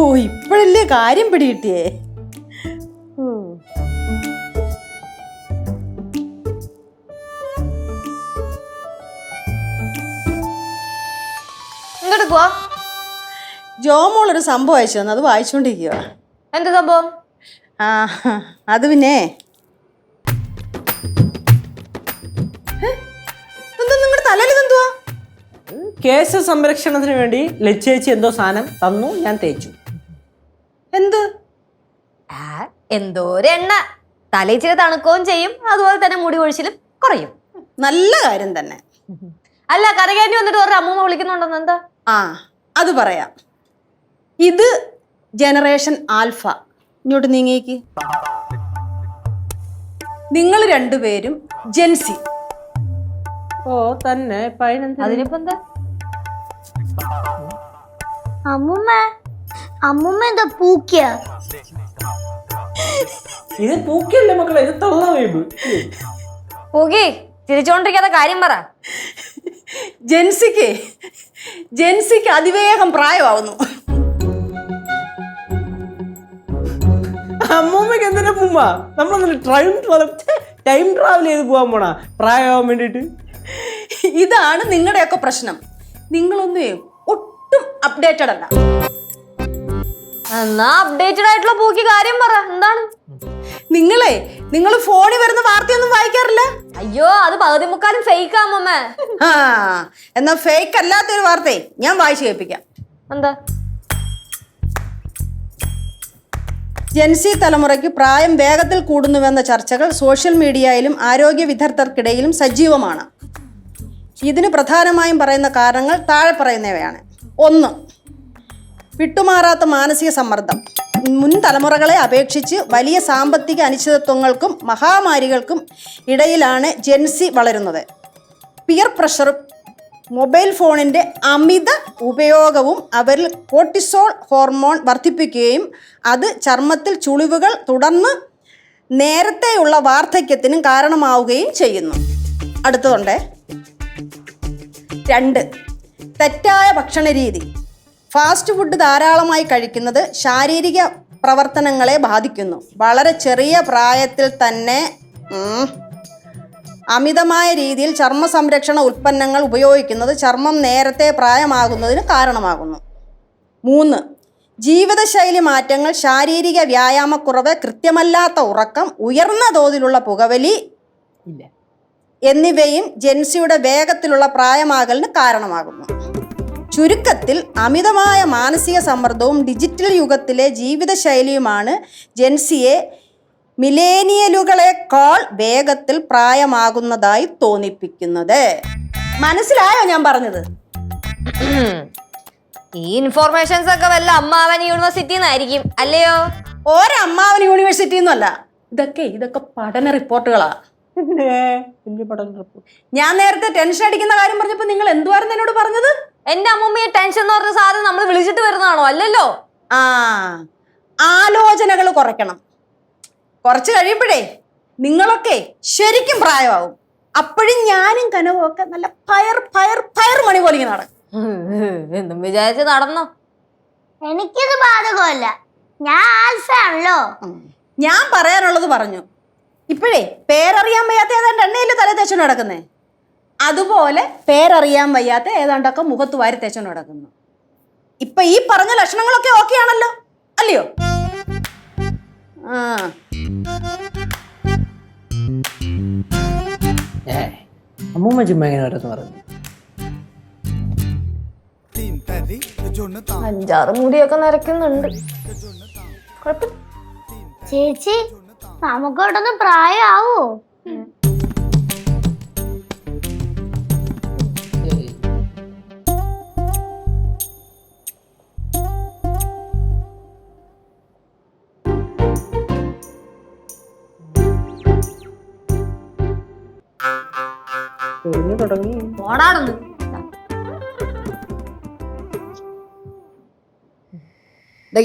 ഓ ഇപ്പോഴല്ലേ കാര്യം പിടികിട്ടിയേ. എന്തെടുക്കുവാ? ജോമോൾ ഒരു സംഭവം അയച്ചു തന്നു, അത് വായിച്ചുകൊണ്ടിരിക്കുക. എന്ത് സംഭവം? ആ അത് പിന്നെ എന്താ നിങ്ങളുടെ തലയിൽ എന്തുവാ? കേശ സംരക്ഷണത്തിന് വേണ്ടി ലച്ചേച്ചി എന്തോ സാധനം തന്നു, ഞാൻ തേച്ചു. എന്ത്? എന്തോ ഒരു എണ്ണ. തലയിച്ചിരി തണുക്കുകയും ചെയ്യും, അതുപോലെ തന്നെ മുടി കൊഴിച്ചിലും കുറയും. നല്ല കാര്യം തന്നെ. അല്ല, കരകേണ്ടി വന്നിട്ട് ഒരു അമ്മൂമ്മ വിളിക്കുന്നുണ്ടെന്ന്. എന്താ? ആ അത് പറയാം. ഇത് ജനറേഷൻ ആൽഫ. ഇങ്ങോട്ട് നീങ്ങിയേക്ക്. നിങ്ങൾ രണ്ടുപേരും ജെൻസി. ഓ തന്നെ. അതിനിപ്പോ എന്താ? അമ്മൂമ്മ എന്താ പൂക്കിയ? ഇത് പൂക്കിയല്ലേ മക്കളെ, ഇത് തള്ള വൈബ്. പൂകി ചിരിച്ചോണ്ടിരിക്കാത്ത കാര്യം പറ. ജെൻസിക്ക് അതിവേഗം പ്രായമാവുന്നു. അമ്മൂമ്മക്ക് എന്തിനാ പൂമ്മ? നമ്മളൊന്നും ടൈം ട്രാവൽ ചെയ്ത് പോകാൻ പോണ പ്രായമാവാൻ വേണ്ടിട്ട്. ഇതാണ് നിങ്ങളുടെയൊക്കെ പ്രശ്നം. നിങ്ങളൊന്നും ഒട്ടും അപ്ഡേറ്റഡ് അല്ല. എന്നാ അപ്ഡേറ്റഡ് ആയിട്ടുള്ള പൂക്കി കാര്യം പറ. എന്താണ്? നിങ്ങൾ ഫോണിൽ വരുന്ന വാർത്തയൊന്നും വായിക്കാറില്ല? അയ്യോ, അത് പകുതി മുക്കാലും ഫേക്ക് ആമ്മ. ആ എന്നാ ഫേക്ക് അല്ലാത്തൊരു വാർത്തയെ ഞാൻ വായിച്ചു കേൾപ്പിക്കാം. എന്താ? ജെൻസി തലമുറയ്ക്ക് പ്രായം വേഗത്തിൽ കൂടുന്നുവെന്ന ചർച്ചകൾ സോഷ്യൽ മീഡിയയിലും ആരോഗ്യ വിദഗ്ധർക്കിടയിലും സജീവമാണ്. ഇതിന് പ്രധാനമായും പറയുന്ന കാരണങ്ങൾ താഴെ പറയുന്നവയാണ്. 1. വിട്ടുമാറാത്ത മാനസിക സമ്മർദ്ദം. മുൻ തലമുറകളെ അപേക്ഷിച്ച് വലിയ സാമ്പത്തിക അനിശ്ചിതത്വങ്ങൾക്കും മഹാമാരികൾക്കും ഇടയിലാണ് ജെൻസി വളരുന്നത്. പിയർ പ്രഷറും മൊബൈൽ ഫോണിൻ്റെ അമിത ഉപയോഗവും അവരിൽ കോർട്ടിസോൾ ഹോർമോൺ വർദ്ധിപ്പിക്കുകയും അത് ചർമ്മത്തിൽ ചുളിവുകൾ തുടർന്ന് നേരത്തെയുള്ള വാർദ്ധക്യത്തിനും കാരണമാവുകയും ചെയ്യുന്നു. അടുത്തതുണ്ട് 2. തെറ്റായ ഭക്ഷണരീതി. ഫാസ്റ്റ് ഫുഡ് ധാരാളമായി കഴിക്കുന്നത് ശാരീരിക പ്രവർത്തനങ്ങളെ ബാധിക്കുന്നു. വളരെ ചെറിയ പ്രായത്തിൽ തന്നെ അമിതമായ രീതിയിൽ ചർമ്മ സംരക്ഷണ ഉൽപ്പന്നങ്ങൾ ഉപയോഗിക്കുന്നത് ചർമ്മം നേരത്തെ പ്രായമാകുന്നതിന് കാരണമാകുന്നു. 3. ജീവിതശൈലി മാറ്റങ്ങൾ, ശാരീരിക വ്യായാമക്കുറവ്, കൃത്യമല്ലാത്ത ഉറക്കം, ഉയർന്ന തോതിലുള്ള പുകവലി എന്നിവയും ജെൻസിയുടെ വേഗത്തിലുള്ള പ്രായമാകലിന് കാരണമാകുന്നു. ചുരുക്കത്തിൽ അമിതമായ മാനസിക സമ്മർദ്ദവും ഡിജിറ്റൽ യുഗത്തിലെ ജീവിതശൈലിയുമാണ് ജെൻസിയെ മിലേനിയലുകളെക്കാൾ വേഗത്തിൽ പ്രായമാകുന്നതായി തോന്നിപ്പിക്കുന്നത്. മനസ്സിലായോ ഞാൻ പറഞ്ഞത്? ഈ ഇൻഫോർമേഷൻസ് ഒക്കെ വല്ല അമ്മാവൻ യൂണിവേഴ്സിറ്റിന്നായിരിക്കും അല്ലയോ? ഒരമ്മാവൻ യൂണിവേഴ്സിറ്റിന്നല്ല. ഇതൊക്കെ പഠന റിപ്പോർട്ടുകളാ. ഞാൻ നേരത്തെ ടെൻഷൻ അടിക്കുന്ന കാര്യം പറഞ്ഞപ്പോ നിങ്ങൾ എന്തുവായിരുന്നു എന്നോട് പറഞ്ഞത്? എന്റെ അമ്മൂമ്മയെ ടെൻഷൻ എന്ന് പറഞ്ഞ സാധനം നമ്മൾ വിളിച്ചിട്ട് വരുന്നതാണോ? അല്ലല്ലോ. ആലോചനകൾ കുറയ്ക്കണം. കുറച്ച് കഴിയുമ്പോഴേ നിങ്ങളൊക്കെ ശരിക്കും പ്രായമാവും. അപ്പോഴും ഞാനും കനവും ഒക്കെ നല്ല ഫയർ മണി പോലെ ഇങ്ങനെ നടക്കും. എന്നും വിചാരിച്ച് നടന്നോ? എനിക്കിത് ബാധകമല്ല, ഞാൻ ആൽഫയാണല്ലോ. ഞാൻ പറയാനുള്ളത് പറഞ്ഞു. ഇപ്പോഴേ പേരറിയാൻ വയ്യാത്ത ഏതാണ്ട് എണ്ണയില് തല തേച്ചോണ്ട് നടക്കുന്നേ, അതുപോലെ പേരറിയാൻ വയ്യാത്ത ഏതാണ്ടൊക്കെ മുഖത്ത് വാരി തേച്ചോണ്ട് നടക്കുന്നു. ഇപ്പൊ ഈ പറഞ്ഞ ലക്ഷണങ്ങളൊക്കെ ഓക്കെ ആണല്ലോ, അല്ലയോ? അമ്മൂമ്മ ചുമ്മാ എങ്ങനെ ഓരോന്ന് പറഞ്ഞു. 5-6 മുടിയൊക്കെ നരയ്ക്കുന്നുണ്ട്. ചേച്ചി, നമുക്കോട്ടൊന്ന് പ്രായമാവോ? ഓടാടുന്നു.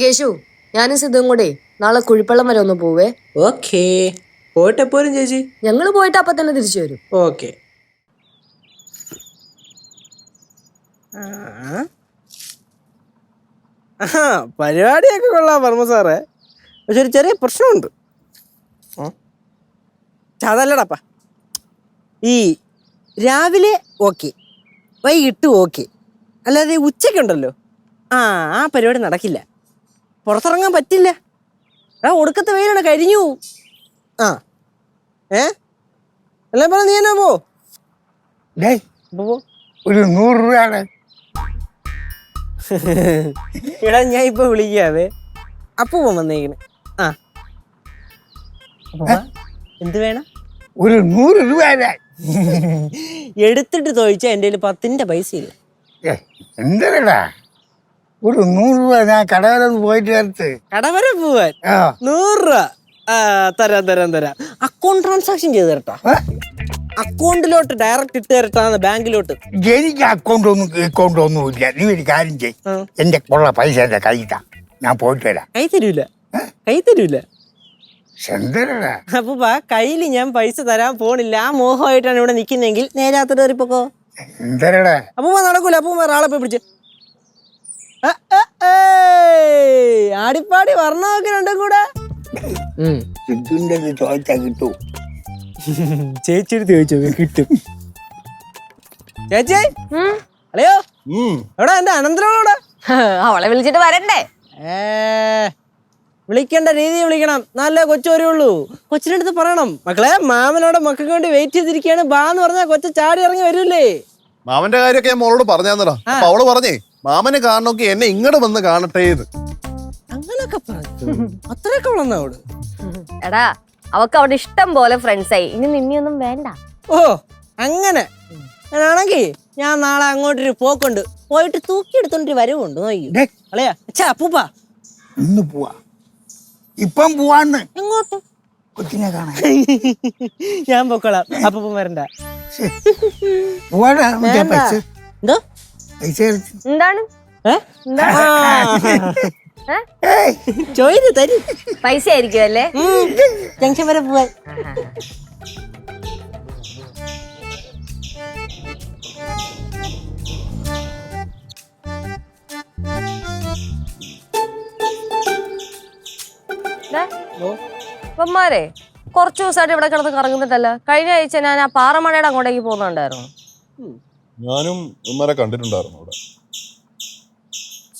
കേശു, ഞാനും സിദ്ധും കൂടെ നാളെ കുഴിപ്പള്ളം വരെ ഒന്ന് പോവേ. ഓക്കേ, പോയിട്ട് എപ്പോഴും ചേച്ചി? ഞങ്ങള് പോയിട്ട് അപ്പൊ തന്നെ തിരിച്ചു വരും. ഓക്കെ. പരിപാടിയൊക്കെ കൊള്ളാം വർമ്മ സാറേ, പക്ഷെ ഒരു ചെറിയ പ്രശ്നമുണ്ട്. അതല്ലടപ്പ, ഈ രാവിലെ ഓക്കെ, വൈകിട്ട് ഓക്കെ, അല്ലാതെ ഉച്ചയ്ക്കുണ്ടല്ലോ ആ പരിപാടി നടക്കില്ല. പുറത്തിറങ്ങാൻ പറ്റില്ല. ഒടുക്കത്തെ വെയിലാണ്, കരിഞ്ഞു. എല്ലാം പറഞ്ഞ നീ എന്നാ പോ. ഒരു 100 രൂപയാണ്. എടാ ഞാൻ ഇപ്പൊ വിളിക്കാവേ, അപ്പൂപ്പൻ വന്നേക്കണ്. എന്ത് വേണം? ഒരു 100 രൂപയാണ്. എടുത്തിട്ട് ചോദിച്ചാ എൻ്റെ കയ്യിൽ 10ന്റെ പൈസ ഇല്ല. എന്തരടാ, ഒരു 100 രൂപ ഞാൻ കടവരൊന്ന് പോയിട്ട് വരത്ത്. കടവരെ പോവാൻ 100 രൂപ തരാം. അക്കൗണ്ട് ട്രാൻസാക്ഷൻ ചെയ്ത് തരട്ടാ. അക്കൗണ്ടിലോട്ട് ഡയറക്റ്റ് ഇട്ട് തരട്ടാന്ന്, ബാങ്കിലോട്ട്. എനിക്ക് അക്കൗണ്ട് ഒന്നും ഇല്ല. നീ ഒരു കാര്യം ചെയ്, എന്റെ ഉള്ള പൈസ എന്റെ കൈത്താ, ഞാൻ പോയിട്ട് വരാം. കൈ തരൂല. എന്തരടാ അപ്പൂപ്പ, കയ്യിൽ ഞാൻ പൈസ തരാൻ പോണില്ല, ആ മോഹമായിട്ടാണ് ഇവിടെ നിൽക്കുന്നെങ്കിൽ നേരാത്തോട്ട് കയറിപ്പോക്കോ. എന്തരടാ അപ്പൂപ്പ നടക്കൂല. അപ്പൂപ്പ ഒരാളെ പോയി പിടിച്ച് ആടിപ്പാടി വർണ്ണമൊക്കെ രണ്ടും കൂടെ. സിദ്ധുവിന്റെ ചോദിച്ചാ കിട്ടൂ. ചേച്ചിയെടുത്ത് ചോദിച്ചോ, കിട്ടും. ചേച്ചി, അല്ലയോ എവിടെ എന്റെ അനന്തരവളോടെ? അവളെ വിളിച്ചിട്ട് വരണ്ടേ? വിളിക്കേണ്ട രീതി വിളിക്കണം, നല്ല കൊച്ചു വരുള്ളൂ. കൊച്ചിൻ്റെ അടുത്ത് പറയണം, മക്കളെ മാമനോടെ മക്കൾക്ക് വേണ്ടി വെയിറ്റ് ചെയ്തിരിക്കുകയാണ്, ബാ എന്ന് പറഞ്ഞാൽ കൊച്ചു ചാടി ഇറങ്ങി വരൂലേ. മാമന്റെ കാര്യമൊക്കെ ഞാൻ മോളോട് പറഞ്ഞാന്നടാ. അപ്പൊ അവള് പറഞ്ഞേ മാമനെ കാണണോക്കി എന്നെ ഇങ്ങോട്ട് വന്ന് കാണട്ടെ. അങ്ങനൊക്കെ പറഞ്ഞു, അത്രയൊക്കെ വളർന്ന അവള്. എടാ, അവക്ക് അവിടെ ഇഷ്ടം പോലെ ഫ്രണ്ട്സായി, ഇനി നിന്നെയൊന്നും വേണ്ട. ഓ അങ്ങനെ ആണെങ്കിൽ ഞാൻ നാളെ അങ്ങോട്ടൊരു പോക്കുണ്ട്, പോയിട്ട് തൂക്കിയെടുത്തോണ്ടൊരു വരവുണ്ട്. നോക്കി അളയാ അപ്പൂപ്പ ഇന്ന് പോവാ, ഇപ്പം പോവാന്ന്. എങ്ങോട്ട്? കൊച്ചിനെ കാണാൻ. ഞാൻ പൊക്കോളാം, അപ്പൂപ്പൻ വരണ്ട. പോവാടാ. എന്തോ പൈസ എന്താണ് ചോദിച്ചു തരും. പൈസ ആയിരിക്കും അല്ലേ? ജംഗ്ഷൻ വരെ പോവാൻ. അപ്പന്മാരെ കുറച്ചു ദിവസമായിട്ട് ഇവിടെ കിടന്ന് കറങ്ങുന്നിട്ടല്ല. കഴിഞ്ഞ ആഴ്ച ഞാൻ ആ പാറമണയുടെ അങ്ങോട്ടേക്ക് പോകുന്നുണ്ടായിരുന്നു. ഞാനും ഉമ്മരെ കണ്ടിട്ടുണ്ടായിരുന്നു അവിടെ.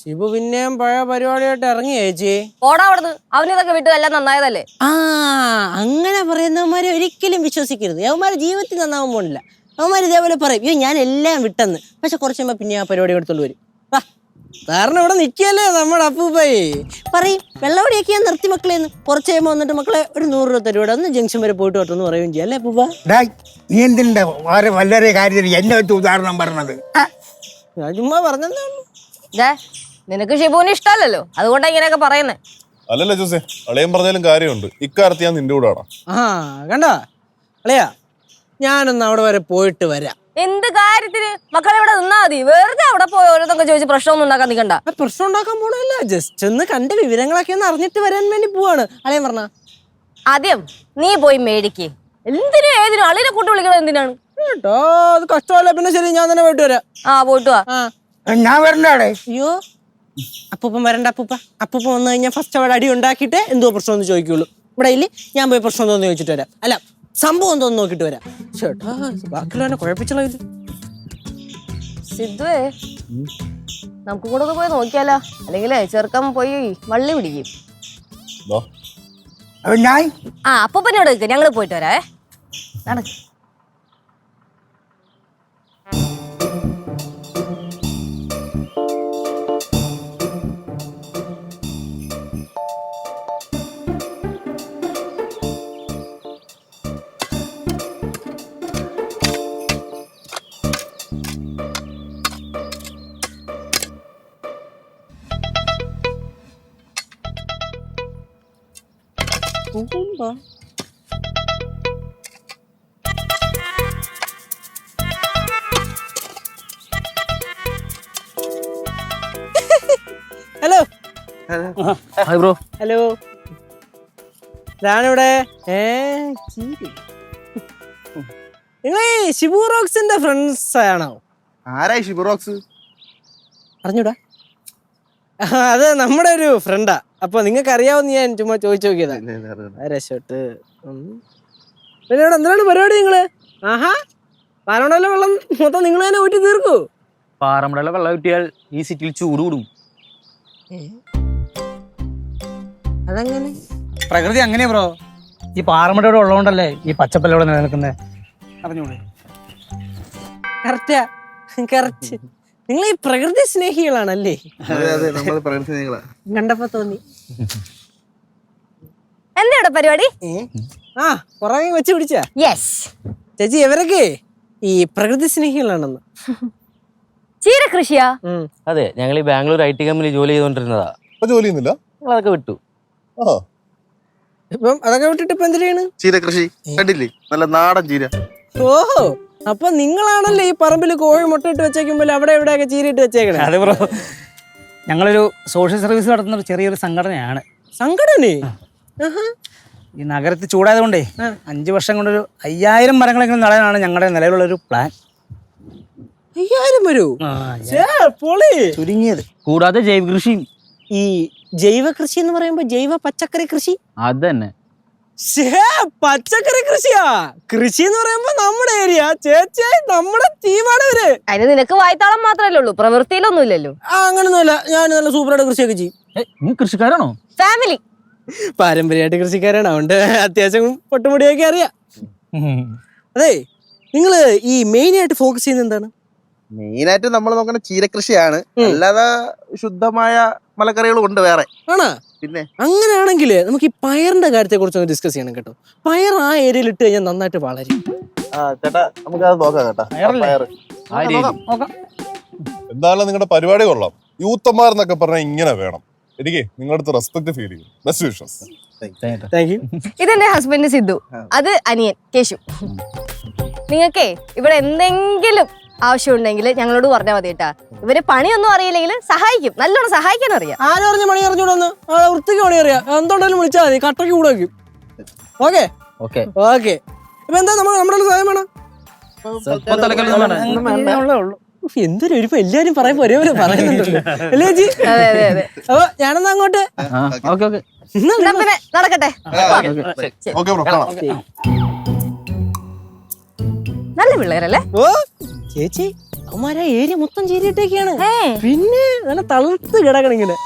ശിവു പിന്നെയും പഴയ പരിപാടിയായിട്ട് ഇറങ്ങി ചേച്ചി. ഓടാ അവിടുന്ന്, അവനിതൊക്കെ വിട്ട് എല്ലാം നന്നായതല്ലേ. അങ്ങനെ പറയുന്നവന്മാരെ ഒരിക്കലും വിശ്വസിക്കരുത്. അവന്മാരെ ജീവിതത്തിൽ നന്നാവാൻ പോണില്ല. അവന്മാർ ഇതേപോലെ പറയും, അയ്യോ ഞാൻ എല്ലാം വിട്ടെന്ന്. പക്ഷെ കുറച്ച് കഴിയുമ്പോൾ പിന്നെ ആ പരിപാടി എടുത്തോണ്ട് വരും. കാരണം ഇവിടെ നിൽക്കുകയല്ലേ നമ്മുടെ അപ്പൂപ്പയെ. പറയും വെള്ളവടിയൊക്കെ ഞാൻ നിർത്തി മക്കളേന്ന്. കുറച്ച് കഴിയുമ്പോൾ വന്നിട്ട് മക്കളെ ഒരു 100 രൂപ തരുവിടെ, ഒന്ന് ജംഗ്ഷൻ വരെ പോയിട്ട് വരട്ടെന്ന് പറയുകയും ചെയ്യും. അല്ലേ അപ്പൂപ്പ? നീ എന്തിന്റെ വളരെ കാര്യത്തിൽ എന്നെ വെച്ച് ഉദാഹരണം പറഞ്ഞത്? ഞാൻ ചുമ്മാ പറഞ്ഞതേ ഉള്ളൂ. നിനക്ക് ഷിബുവിന് ഇഷ്ടമല്ലല്ലോ, അതുകൊണ്ടാ ഇങ്ങനെയൊക്കെ പറയുന്നേ. അല്ലല്ലോ ജോസേ, അളയം പറഞ്ഞാലും കാര്യമുണ്ട്. ഇക്കാലത്ത് ഞാൻ നിന്റെ കൂടെ ആടാ. കണ്ടോ അളയാ, ഞാനൊന്ന് അവിടെ വരെ പോയിട്ട് വരാം. എന്ത് കാര്യത്തിന്? മക്കളെ ഇവിടെ നിന്നാ മതി, വെറുതെ അവിടെ പോയി ഓരോന്നൊക്കെ ചോദിച്ച് പ്രശ്നമൊന്നും ഉണ്ടാക്കാൻ നിൽക്കണ്ട. പ്രശ്നം ഉണ്ടാക്കാൻ പോണല്ല, ജസ്റ്റ് ഒന്ന് കണ്ട് വിവരങ്ങളൊക്കെ ഒന്ന് അറിഞ്ഞിട്ട് വരാൻ വേണ്ടി പോവാണ്. അളയൻ പറഞ്ഞ ആദ്യം നീ പോയി മേടിക്ക്. എന്തിനും ഏതിനും അളിനെ കൂട്ടി വിളിക്കണത് എന്തിനാണ് കേട്ടോ? അത് കഷ്ടമല്ല. പിന്നെ ശരി, ഞാൻ തന്നെ പോയിട്ട് വരാം. പോയിട്ട് വാ. ഞാൻ വരണ്ടേ? അയ്യോ അപ്പൂപ്പൻ വരണ്ട. അപ്പൂപ്പൻ വന്നു കഴിഞ്ഞാൽ ഫസ്റ്റ് അവിടെ അടി ഉണ്ടാക്കിയിട്ട് എന്തോ പ്രശ്നം എന്ന് ചോദിക്കുള്ളൂ. ഇവിടെ ഇല്ല, ഞാൻ പോയി പ്രശ്നം എന്തോന്ന് ചോദിച്ചിട്ട് വരാം. അല്ല, സംഭവം എന്തോന്ന് നോക്കിട്ട് വരാം. ചേട്ടാ ബാക്കിയുള്ള കുഴപ്പിച്ചുള്ള സിദ്ധുവേ, നമുക്ക് കൂടെ ഒന്ന് പോയി നോക്കിയാലോ? അല്ലെങ്കിലേ ചെറുക്കം പോയി വള്ളി പിടിക്കും. അപ്പൂപ്പനോട് നിൽക്ക്, ഞങ്ങള് പോയിട്ട് വരാവേ. നടക്ക്. ഹലോ. Hi bro. ഹലോ, ഞാനിവിടെ. നിങ്ങൾ ഷിബു റോക്സിന്റെ ഫ്രണ്ട്സ് ആണോ? ആരായി ഷിബു റോക്സ്? അറിഞ്ഞൂടാ? അത് നമ്മുടെ ഒരു ഫ്രണ്ടാ. അപ്പൊ നിങ്ങൾക്ക് അറിയാവുന്ന ഞാൻ ചുമ്മാ ചോദിച്ചു നോക്കിയതാ. രക്ഷോട്ട്. പിന്നെ ഇവിടെ എന്താണ് പരിപാടി നിങ്ങള്? ആഹാ, പാറമടയിലെ വെള്ളം മൊത്തം നിങ്ങൾ തന്നെ ഊറ്റി തീർക്കൂ. പാറമടയിലെ വെള്ളം കിട്ടിയാൽ ഈ സിറ്റിയിൽ ചൂട് കൂടും. അതെങ്ങനെ? പ്രകൃതി അങ്ങനെയാ ബ്രോ. ഈ പാറമടയുടെ ഉള്ളതുകൊണ്ടല്ലേ ഈ പച്ചപ്പല്ല ഇവിടെ നിലനിൽക്കുന്നത്. അറിഞ്ഞൂടെ? Correct, correct. നിങ്ങൾ ഈ പ്രകൃതി സ്നേഹികളാണല്ലേ? കണ്ടപ്പോ തോന്നി. എന്താ പരിപാടി? ആ, കൊറേ വെച്ച് പിടിച്ചാ. യെസ്. ചേച്ചി ഇവരൊക്കെ ഈ പ്രകൃതി സ്നേഹികളാണെന്ന്. ചീര കൃഷിയാ? അതെ, ഞങ്ങൾ ഈ ബാംഗ്ലൂർ IT കമ്പനിയിൽ ജോലി ചെയ്തോണ്ടിരുന്നതാ. ജോലി ചെയ്യുന്നില്ല? അതൊക്കെ വിട്ടു. ഇപ്പം അതൊക്കെ വിട്ടിട്ട് ഇപ്പൊ എന്തിനാണ്? ചീര കൃഷി കണ്ടില്ലേ? നല്ല നാടൻ ചീര. ഓഹോ, അപ്പൊ നിങ്ങളാണല്ലേ ഈ പറമ്പിൽ കോഴി മുട്ടയിട്ട് വെച്ചേക്കുമ്പോൾ അവിടെ എവിടെയൊക്കെ ചീരിട്ട് വെച്ചേക്കണേ? അതെ ബ്രോ, ഞങ്ങളൊരു സോഷ്യൽ സർവീസ് നടത്തുന്ന ഒരു ചെറിയൊരു സംഘടനയാണ്. സംഘടന? ഈ നഗരത്തിൽ ചൂടായതുകൊണ്ടേ 5 വർഷം കൊണ്ടൊരു 5000 മരങ്ങളെങ്കിലും നടാനാണ് ഞങ്ങളുടെ നിലവിലുള്ളൊരു പ്ലാൻ. 5000 വരൂ? പൊളി. ചുരുങ്ങിയത്. കൂടാതെ ജൈവ കൃഷിയും. ഈ ജൈവ കൃഷി എന്ന് പറയുമ്പോ ജൈവ പച്ചക്കറി കൃഷി? അത് തന്നെ. പച്ചക്കറി കൃഷിയാ? കൃഷി എന്ന് പറയുമ്പോ നമ്മുടെ ഏരിയ. ചേച്ചി നമ്മുടെ ടീമാണ് ഇവര്. അതിന് നിനക്ക് വായ്ത്താളം മാത്രമല്ലേ ഉള്ളൂ, പ്രവൃത്തിയിലൊന്നും ഇല്ലല്ലോ. അങ്ങനൊന്നുമല്ല, ഞാൻ നല്ല സൂപ്പറായിട്ട് കൃഷിയൊക്കെ ചെയ്യും. നീ കൃഷിക്കാരാണോ? ഫാമിലി പാരമ്പര്യമായിട്ട് കൃഷിക്കാരാണ്, അതുകൊണ്ട് അത്യാവശ്യം പൊട്ടുമുടിയൊക്കെ അറിയാം. അതെ, നിങ്ങള് ഈ മെയിൻ ആയിട്ട് ഫോക്കസ് ചെയ്യുന്നത് എന്താണ്? മെയിനായിട്ട് നമ്മൾ നോക്കുന്ന ചീരകൃഷിയാണ്. അല്ലാതെ ശുദ്ധമായ മലക്കറികളും ഉണ്ട് വേറെ. ആണോ? പിന്നെ അങ്ങനെയാണെങ്കിൽ നമുക്ക് ഈ പയറിന്റെ കാര്യത്തെ കുറിച്ച് ഒന്ന് ഡിസ്കസ് ചെയ്യണം കേട്ടോ. പയർ ആ ഏരിയയിൽ ഇട്ട് കഴിഞ്ഞാൽ നന്നായിട്ട് വളരും. ചേട്ടാ നമുക്ക് അത് നോക്കാം കേട്ടാ. എന്തായാലും നിങ്ങളുടെ പരിപാടി കൊള്ളാം. യൂത്തന്മാർ എന്നൊക്കെ പറഞ്ഞാൽ ഇങ്ങനെ വേണം. എനിക്ക് നിങ്ങളുടെ അടുത്ത് റെസ്പെക്ട് ഫീൽ ചെയ്യും. Best wishes. Thank you. ഇതെന്റെ ഹസ്ബൻഡ് സിദ്ധു, അത് അനിയൻ കേശു. നിങ്ങൾക്കേ ഇവിടെ എന്തെങ്കിലും ആവശ്യമുണ്ടെങ്കിൽ ഞങ്ങളോട് പറഞ്ഞാൽ മതി കേട്ടാ. ഇവര് പണിയൊന്നും അറിയില്ലെങ്കിൽ സഹായിക്കും, നല്ലോണം സഹായിക്കാൻ അറിയാം. ആരും പറഞ്ഞ മണി അറിഞ്ഞൂടൊന്ന് വൃത്തിക്ക് മണി അറിയാം. എന്തുകൊണ്ടാലും വിളിച്ചാൽ മതി, കട്ടയ്ക്ക് കൂടെ വയ്ക്കും. Okay okay okay. ഇപ്പൊ എന്താ നമ്മുടെ സഹായം വേണം? എന്തൊരു ഇപ്പൊ എല്ലാരും പറയുമ്പോ ഒരേപോലെ പറയുന്നുണ്ടല്ലോ അല്ലേ ചേച്ചി? അപ്പൊ ഞാനെന്നാ അങ്ങോട്ട്. എന്നാ പിന്നെ നടക്കട്ടെ. നല്ല പിള്ളേരല്ലേ? ഓ ചേച്ചി, അവന്മാരാ ഏരിയ മൊത്തം ചീരിയിട്ടേക്കാണ്. പിന്നെ നല്ല തളുത്ത് കിടക്കണം ഇങ്ങനെ.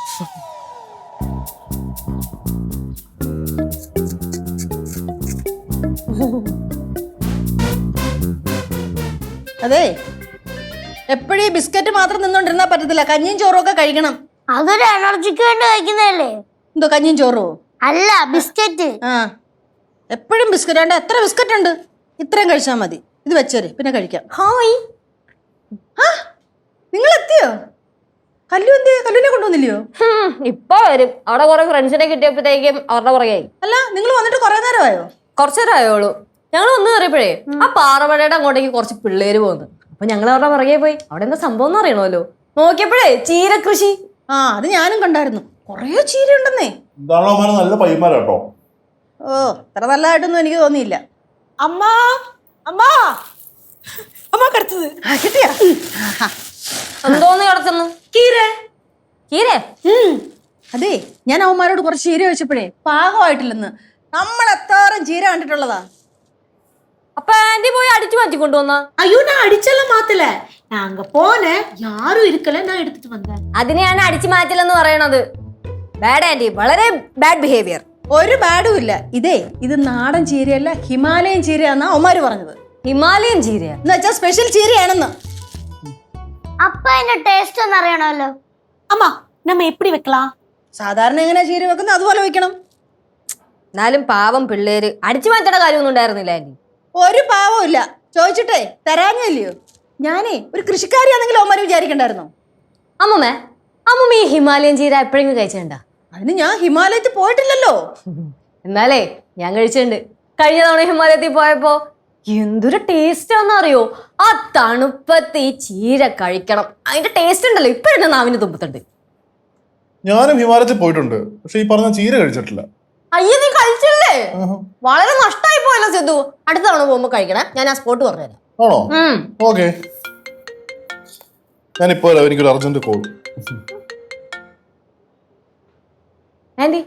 അതെ, എപ്പോഴും ഈ ബിസ്ക്കറ്റ് മാത്രം നിന്നോണ്ടിരുന്നാ പറ്റത്തില്ല. കഞ്ഞിയും ചോറും ഒക്കെ കഴിക്കണം. അതൊരു എനർജിക്ക് വേണ്ടി കഴിക്കുന്നതല്ലേ? എന്തോ കഞ്ഞിയും ചോറോ? അല്ല, ബിസ്ക്കറ്റ്. ആ, എപ്പോഴും ബിസ്ക്കറ്റ്. വേണ്ട, എത്ര ബിസ്ക്കറ്റ് ഉണ്ട്? ഇത്രയും കഴിച്ചാൽ മതി. ഇത് വെച്ചേര്, പിന്നെ കഴിക്കാം. ഹായ്, നിങ്ങൾ എത്തിയോ? കല്ലു എന്തിയോ? കല്ലുവിനെ കൊണ്ടുവന്നില്ലയോ? ഇപ്പൊ വരും. അവിടെ കുറെ ഫ്രണ്ട്സിനെ കിട്ടിയപ്പോഴത്തേക്കും അവരുടെ പുറകെ. അല്ല, നിങ്ങൾ വന്നിട്ട് കുറെ നേരമായോ? കുറച്ചു നേരം ആയോളൂ. ഞങ്ങൾ ഒന്ന് കയറിയപ്പോഴേ ആ പാറമടയുടെ അങ്ങോട്ടേക്ക് കുറച്ച് പിള്ളേര് പോകുന്നു. അപ്പൊ ഞങ്ങൾ അവരുടെ പുറകെ പോയി. അവിടെ എന്താ സംഭവം എന്ന് അറിയണമല്ലോ. നോക്കിയപ്പോഴേ ചീരകൃഷി. ആ, അത് ഞാനും കണ്ടായിരുന്നു. കൊറേ ചീര ഉണ്ടെന്നേ. നല്ല പയ്യന്മാരാട്ടോ. ഓ, അത്ര നല്ലതായിട്ടൊന്നും എനിക്ക് തോന്നിയില്ല. അമ്മ അമ്മ അമ്മ കടച്ചത് കിട്ടിയാ? എന്തോന്ന് കിടക്കുന്നു? ചീര. അതെ, ഞാൻ അവന്മാരോട് കുറച്ച് ചീര വെച്ചപ്പോഴേ പാകമായിട്ടില്ലെന്ന്. നമ്മൾ എത്താറും ചീര കണ്ടിട്ടുള്ളതാ. അപ്പൊ ആന്റി പോയി അടിച്ചു മാറ്റി കൊണ്ടുവന്ന? ஐயோ, நான் அடிச்செல்லாம் மாத்தல. நான் அங்க போனேன், யாரும் இருக்கல, நான் எடுத்துட்டு வந்தேன். അതിനെയാണ് അടിച്ചു മാറ്റില്ലെന്ന് പറയണത്. ബാഡ് ആന്റി, വളരെ ബാഡ് ബിഹേവിയർ. ഒരു ബാഡും ഇല്ല. ഇത് നാടൻ ചീരയല്ല, ഹിമാലയൻ ചീരയാന്നാ അവന്മാര് പറഞ്ഞത്. ഹിമാലയൻ ചീര എന്ന് വെച്ചാൽ സ്പെഷ്യൽ ചീരയാണെന്ന്. അപ്പൊ അതിന്റെ ടേസ്റ്റ് ഒന്ന് അറിയണമല്ലോ. அம்மா, நம்ம எப்படி வைக்கலாம்? സാധാരണ എങ്ങനെയാ ചീര വെക്കുന്നത് അതുപോലെ വെക്കണം. എന്നാലും പാവം പിള്ളേര് അടിച്ചു മാറ്റേണ്ട കാര്യമൊന്നും ഉണ്ടായിരുന്നില്ല ആന്റി. ഒരു പാവവും ഇല്ല. ചോദിച്ചിട്ടേ തരാഞ്ഞല്ലയോ? ഞാനേ ഒരു കൃഷിക്കാരിയാണെങ്കിലും അവന്മാര് വിചാരിക്കണ്ടായിരുന്നോ? അമ്മമ്മ ഈ ഹിമാലയൻ ചീര എപ്പോഴെങ്കിലും കഴിച്ചിട്ടുണ്ട? അതിന് ഞാൻ ഹിമാലയത്തിൽ പോയിട്ടില്ലല്ലോ. എന്നാലേ ഞാൻ കഴിച്ചിട്ടുണ്ട്. കഴിഞ്ഞ തവണ ഹിമാലയത്തിൽ പോയപ്പോ എന്തൊരു ടേസ്റ്റ് ആണെന്ന് അറിയോ? ആ തണുപ്പത്ത് ഈ ചീര കഴിക്കണം. അതിന്റെ ടേസ്റ്റ് ഉണ്ടല്ലോ ഇപ്പഴെന്നെ നാവിന് തുമ്പത്തുണ്ട്. ഞാനും ഹിമാലയത്തിൽ പോയിട്ടുണ്ട്, പക്ഷെ ഈ പറഞ്ഞ ചീര കഴിച്ചിട്ടില്ല. അയ്യോ, നീ കഴിച്ചില്ലേ? വളരെ നഷ്ടമായി പോയല്ലോ സിദ്ധു. അടുത്ത തവണ പോകുമ്പോ കഴിക്കണേ, ഞാൻ ആ സ്പോട്ട് പറഞ്ഞുതരാം. ആണോ? ഓക്കെ, ഞാനിപ്പോ എനിക്കൊരു അർജന്റ് കോൾ. ആന്റി,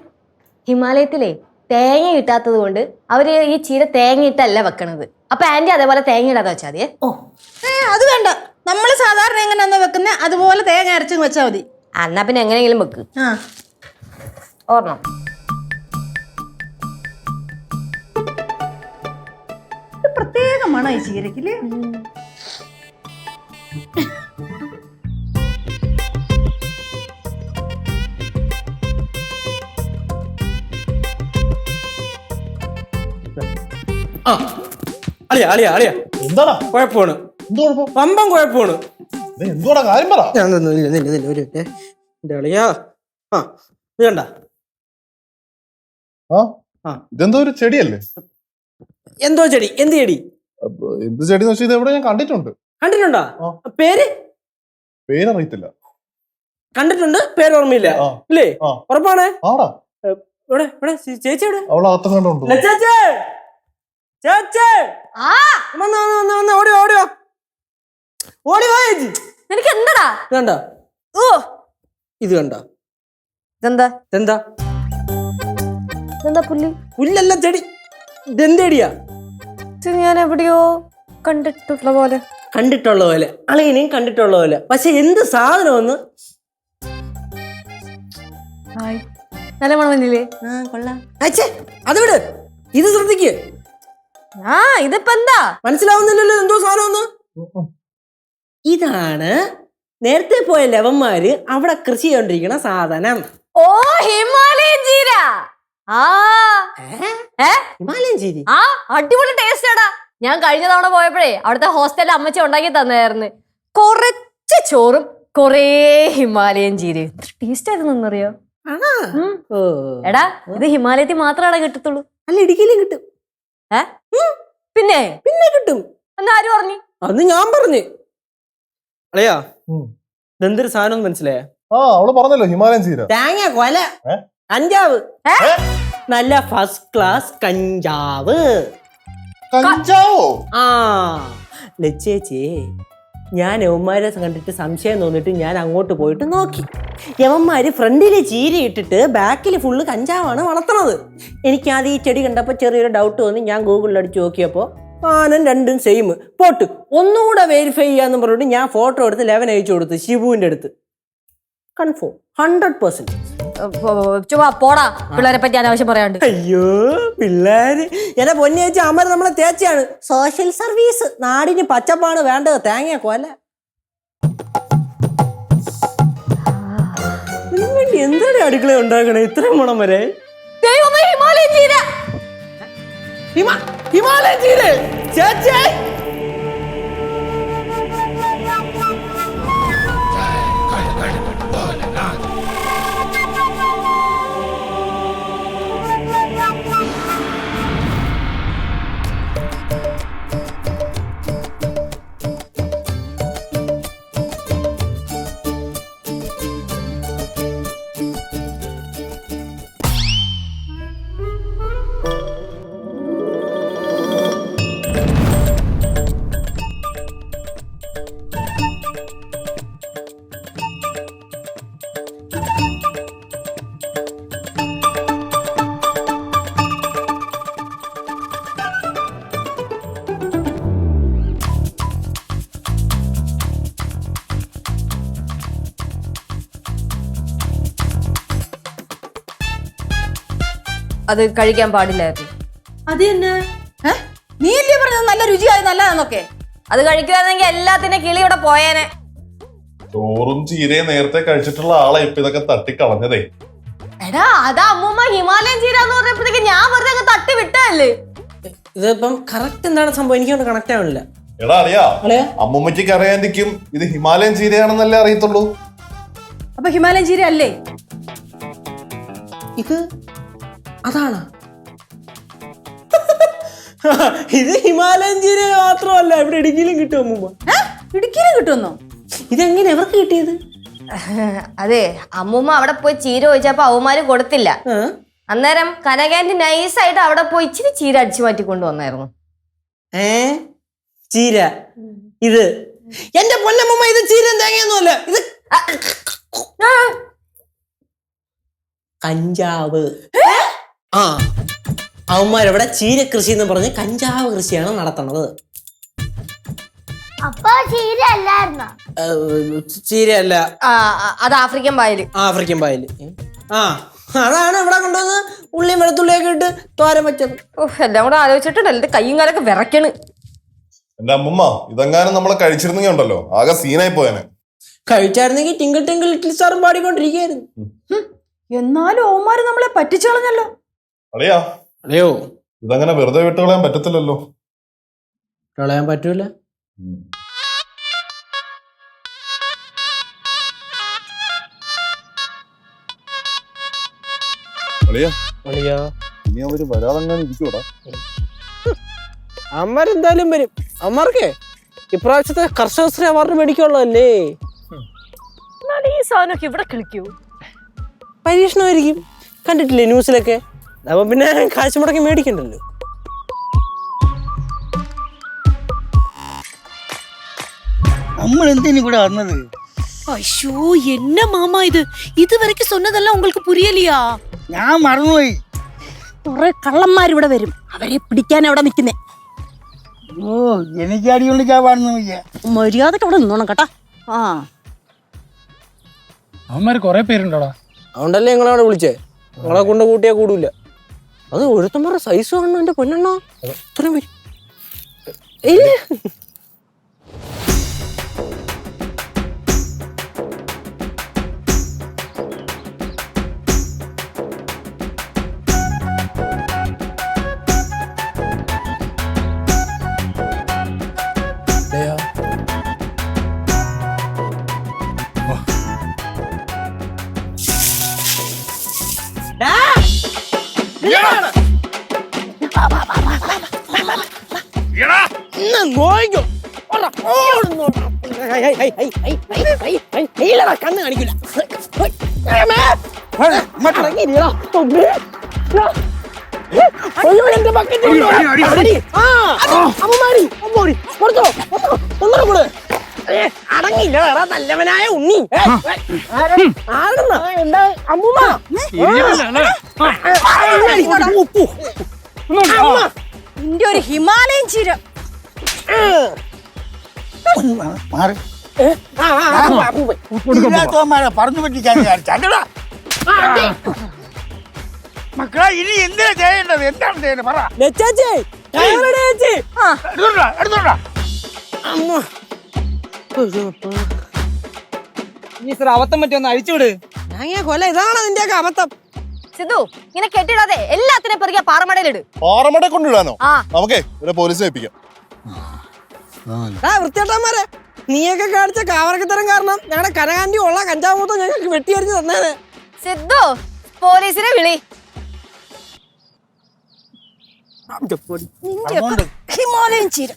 ഹിമാലയത്തിലെ തേങ്ങ കിട്ടാത്തത് കൊണ്ട് അവര് ഈ ചീര തേങ്ങ ഇട്ടല്ല വെക്കണത്. അപ്പൊ ആന്റി അതേപോലെ തേങ്ങ ഇടാതെ വെച്ചാൽ മതിയേ. അത് വേണ്ട, നമ്മൾ സാധാരണ എങ്ങനെയാണോ വെക്കുന്നത് അതുപോലെ തേങ്ങ അരച്ച് വെച്ചാൽ മതി. എന്നാ പിന്നെ എങ്ങനെയെങ്കിലും വെക്ക്. ആ ഓർമ്മ പ്രത്യേകമാണ് ഈ ചീരക്കില്ലേ. ആ അളിയാ അളിയാ അളിയാ, എന്താടാ കുഴപ്പമാണ്, എന്തോ കുഴപ്പം? വമ്പം കുഴപ്പമാണ്. എന്തോടാ കാര്യം പറ. ഞാൻ നില്ല ഒരു എന്റെ അളിയാ. ആ ഇത് കണ്ട, ആ ആ. ഇതെന്തോ ഒരു ചെടിയല്ലേ? എന്തോ ചെടി? എന്ത് ചെടി? എന്ത് ചെടി എന്ന് വെച്ചാൽ ഇത് എവിടെ ഞാൻ കണ്ടിട്ടുണ്ട്. കണ്ടിട്ടുണ്ടോ? ആ. പേര് പേരറിയത്തില്ല. കണ്ടിട്ടുണ്ട്, പേര് ഓർമ്മയില്ല ആ. ഇല്ലേ? ആ. ഉറപ്പാണ്? ആടാ, ഇവിടെ ഇവിടെ ചേച്ചി എവിടെ? അവളകത്ത് കണ്ടുണ്ട്. ചേച്ചി ചേച്ചി വന്നോ വന്നോ വന്നോ, ഓടിയോ ഓടിയോ ഓടിയോ ചേച്ചി. നിനക്ക് എന്താടാ? ഇത് കണ്ടോ? ഓ ഇത് കണ്ടോ? ഇതെന്താ? ഇതെന്താ? ഇതെന്താ പുല്ല്? പുല്ലല്ല, ചെടി. ഇതെന്തേടിയാ? ഇത് ഞാൻ എവിടെയോ കണ്ടിട്ടുള്ള പോലെ. കണ്ടിട്ടുള്ള പോലെ, അളിയനെയും കണ്ടിട്ടുള്ള പോലെ. പക്ഷെ എന്ത് സാധനമെന്ന് നല്ല മണം വന്നില്ലേ? അച്ഛേ അത് വിട്, ഇത് ശ്രദ്ധിക്ക്. ആ ഇതിപ്പോ എന്താ മനസ്സിലാവുന്നില്ലല്ലോ എന്തോ സാധനം. ഇതാണ് നേരത്തെ പോയ ലവന്മാര് അവിടെ കൃഷി ചെയ്തോണ്ടിരിക്കുന്ന സാധനം. ഓ ഹിമാലയൻ ചീര. ആ ഹിമാലയൻ ചീരി. ആ അടിപൊളി ടേസ്റ്റ് ആടാ. ഞാൻ കഴിഞ്ഞ തവണ പോയപ്പോഴേ അവിടുത്തെ ഹോസ്റ്റലിൽ അമ്മച്ചി ഉണ്ടാക്കി തന്നായിരുന്നു. കുറച്ച് ചോറും കുറേ ഹിമാലയൻ ചീര. ടേസ്റ്റ് ആയിരുന്നറിയോ? എടാ ഇത് ഹിമാലയത്തിൽ മാത്രമാണ് കിട്ടത്തുള്ളൂ. അല്ല, ഇടുക്കിയിലും കിട്ടും. പിന്നെ പിന്നെ കിട്ടും. എന്നാ ആര് പറഞ്ഞു? അന്ന് ഞാൻ പറഞ്ഞു. അളയാ, ഇതെന്തൊരു സാധനം മനസ്സിലായ? ആ അവള് പറഞ്ഞല്ലോ ഹിമാലയൻ ചീര. തേങ്ങ കൊല, കഞ്ചാവ്, നല്ല ഫസ്റ്റ് ക്ലാസ് കഞ്ചാവ്. കഞ്ചാവോ? ആ ലച്ചേച്ചി, ഞാൻ യവന്മാരെ കണ്ടിട്ട് സംശയം തോന്നിട്ട് ഞാൻ അങ്ങോട്ട് പോയിട്ട് നോക്കി. യവന്മാര് ഫ്രണ്ടില് ചീര ഇട്ടിട്ട് ബാക്കിൽ ഫുള്ള് കഞ്ചാവാണ് വളർത്തണത്. എനിക്കാദ്യം ഈ ചെടി കണ്ടപ്പോൾ ചെറിയൊരു ഡൗട്ട് തോന്നി. ഞാൻ ഗൂഗിളിൽ അടിച്ച് നോക്കിയപ്പോൾ ആനം രണ്ടും സെയിം. പോട്ട് ഒന്നുകൂടെ വെരിഫൈ ചെയ്യാന്ന് പറഞ്ഞിട്ട് ഞാൻ ഫോട്ടോ എടുത്ത് 11 അയച്ചു കൊടുത്തു ഷിബുവിന്റെ അടുത്ത്. കൺഫേം 100%. ചുമ്മാ പോടാ, പിള്ളേരെ പറ്റി അനാവശ്യം പറയാണ്ട്. അയ്യോ പിള്ളേര് എന്നെ പൊന്നിയച്ച അമ്മ നമ്മളെ തേച്ചയാണ്. സോഷ്യൽ സർവീസ്, നാടിന് പച്ചപ്പാണ് വേണ്ടത്. തേങ്ങ കൊല. വേണ്ടി എന്താണ് അടുക്കള ഉണ്ടാക്കണേ ഇത്രയും ഗുണം വരെ? ഹിമാലയൻ ചീര. ഹിമാലയൻ ചീര ചേച്ചി. അത് കഴിക്കാൻ പാടില്ലായിരുന്നു. അത് തന്നെ നീ അല്ലേ പറഞ്ഞത് നല്ല രുചിയായി നല്ലതാന്നൊക്കെ? അത് കഴിക്കുവാണെങ്കിൽ എല്ലാത്തിന്റെ കിളി ഇവിടെ പോയേനെ. ചോറും ചീരയും നേരത്തെ കഴിച്ചിട്ടുള്ള ആളെ ഇപ്പൊ ഇതൊക്കെ തട്ടിക്കളഞ്ഞതേ. എടാ അത് അമ്മൂമ്മ ഹിമാലയൻ ചീര എന്ന് പറഞ്ഞപ്പോഴത്തേക്ക് ഞാൻ വെറുതെ അങ്ങ് തട്ടി വിട്ടല്ലേ. ഇതിപ്പം കറക്റ്റ് എന്താണ് സംഭവം എനിക്കൊന്ന് കണക്ട് ആവണില്ല. എടാ അറിയാ, അമ്മൂമ്മയ്ക്ക് അറിയാതിരിക്കും ഇത് ഹിമാലയൻ ചീരയാണെന്നല്ലേ അറിയത്തുള്ളൂ. അപ്പൊ ഹിമാലയൻ ചീര അല്ലേ ഇത്? അതാണ് ഇത് ഹിമാലയൻ ചീര മാത്രമല്ല, ഇവിടെ ഇടുക്കിയിലും കിട്ടും അമ്മൂമ്മ. ഇടുക്കിയിലും കിട്ടുമെന്നോ? ഇതെങ്ങനെ എവർക്ക് കിട്ടിയത്? അതെ, അമ്മൂമ്മ അവിടെ പോയി ചീര ചോദിച്ചപ്പോ അവന്മാര് കൊടുത്തില്ല. അന്നേരം കനകാന്റി നൈസായിട്ട് അവിടെ പോയി ഇച്ചിരി ചീര അടിച്ചു മാറ്റി കൊണ്ടുവന്നായിരുന്നു. ചീര ഇത് എന്റെ പൊന്നമ്മ, ഇത് ചീര തേങ്ങയൊന്നുമല്ല. ഇത് കഞ്ചാവ്. ആ അവന്മാരവിടെ ചീര കൃഷി എന്ന് പറഞ്ഞ് കഞ്ചാവ് കൃഷിയാണ് നടത്തണത്. അപ്പൊ ചീര അല്ലായിരുന്നോ? ചീരയല്ല, അത് ആഫ്രിക്കൻ പായല്. ആഫ്രിക്കൻ പായല്. ആ അതാണ് ഇവിടെ കൊണ്ടുവന്ന് ഉള്ളിയും വെളുത്തുള്ളിയൊക്കെ ഇട്ട് തോരൻ വെച്ചത്. എല്ലാം കൂടെ ആലോചിച്ചിട്ടുണ്ടല്ലോ എന്റെ കയ്യും കാലൊക്കെ വിറയ്ക്കണ്. എന്റെ അമ്മൂമ്മ ഇതെങ്ങാനും നമ്മളെ കഴിച്ചിരുന്നെങ്കിൽ ഉണ്ടല്ലോ ആകെ സീനായി പോയനെ. കഴിച്ചായിരുന്നെങ്കിൽ ടിങ്കിൾ ടിങ്കിൾ ലിറ്റിൽ സ്റ്റാറും പാടിക്കൊണ്ടിരിക്കുകയായിരുന്നു. എന്നാലും ഓമാര് നമ്മളെ പറ്റിച്ചു കളഞ്ഞല്ലോ. അളിയാ അതെയോ, ഇതങ്ങനെ വെറുതെ വിട്ടുകളയാൻ പറ്റത്തില്ലല്ലോ. കളയാൻ പറ്റൂല. അളിയാ അളിയാ, ഇനി അവര് വരാതെങ്ങനെ ഇരിക്കൂടാ. അമ്മരെന്തായാലും വരും. അമ്മർക്കേ ഇപ്രാവശ്യത്തെ കർഷകശ്രീ അവാർഡ് മേടിക്കുള്ളതല്ലേ. ഈ സാധനമൊക്കെ ഇവിടെ കളിക്കൂ. പരീക്ഷണമായിരിക്കും, കണ്ടിട്ടില്ലേ ന്യൂസിലൊക്കെ. അപ്പൊ പിന്നെ കാശ് മുടക്കി മേടിക്കണ്ടല്ലോ. നമ്മൾ എന്തിനു ഇവിടെ വന്നത്? ஐயோ என்ன மாமா இது இதுவரைக்கும் சொன்னதெல்லாம் உங்களுக்கு புரியலையா? ഞാൻ മറന്നുപോയി. കുറെ കള്ളന്മാരിവിടെ വരും, അവരെ പിടിക്കാൻ അവിടെ നിൽക്കുന്നേ. ഓ എനിക്ക് അടികൊണ്ട് ചാവാണെന്ന് വയ്യ. മര്യാദക്ക് അവിടെ നിന്നോണം കേട്ടാ. ആ അവന്മാര് കൊറേ പേരുണ്ടോടാ. അതുകൊണ്ടല്ലേ ഞങ്ങളവിടെ വിളിച്ചേ. ഞങ്ങളെ കൊണ്ട് കൂട്ടിയാ കൂടൂല. അത് ഒരുത്തന്മാരുടെ സൈസ് കാണണം എന്റെ പൊന്നെണ്ണ. ഇത്രയും വരും. കണ്ണ് കാണിക്കില്ല. അടങ്ങില്ല നല്ലവനായ ഉണ്ണി. എന്താ അമ്മൂമ്മ നിന്റെ ഒരു ഹിമാലയൻ ചീര. മാറി പറഞ്ഞു പറ്റിക്കാൻ വിചാരിച്ചല്ലടാ. മക്കളെ ഇനി എന്തിനാ ചെയ്യേണ്ടത്? എന്താണ് ചെയ്യേണ്ടത് പറ. എടുത്തോണ്ടാ അബദ്ധം പറ്റി ഒന്ന് അഴിച്ചുവിട്. കൊല ഇതാണ് നിന്റെയൊക്കെ അബദ്ധം. സിദ്ധു ഇങ്ങനെ കെട്ടിടാതെ എല്ലാത്തിനെ പെറുകിയ പാറമടയിലിട്. പാറമട കൊണ്ടിടാനോ? നമുക്കേ ഒരു പോലീസിനെ ഏൽപ്പിക്കാം. വൃത്തിയേട്ടന്മാരെ, നീയൊക്കെ കാണിച്ച കാവറക്കത്തരം കാരണം ഞങ്ങളുടെ കനകാന്റി ഉള്ള കഞ്ചാവ് മൊത്തം ഞങ്ങൾക്ക് വെട്ടിയരിഞ്ഞ് തന്നേനെ. സിദ്ധു പോലീസിനെ വിളി. ഹിമാലയൻ ചീര.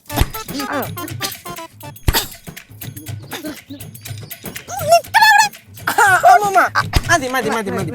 മതി മതി മതി മതി.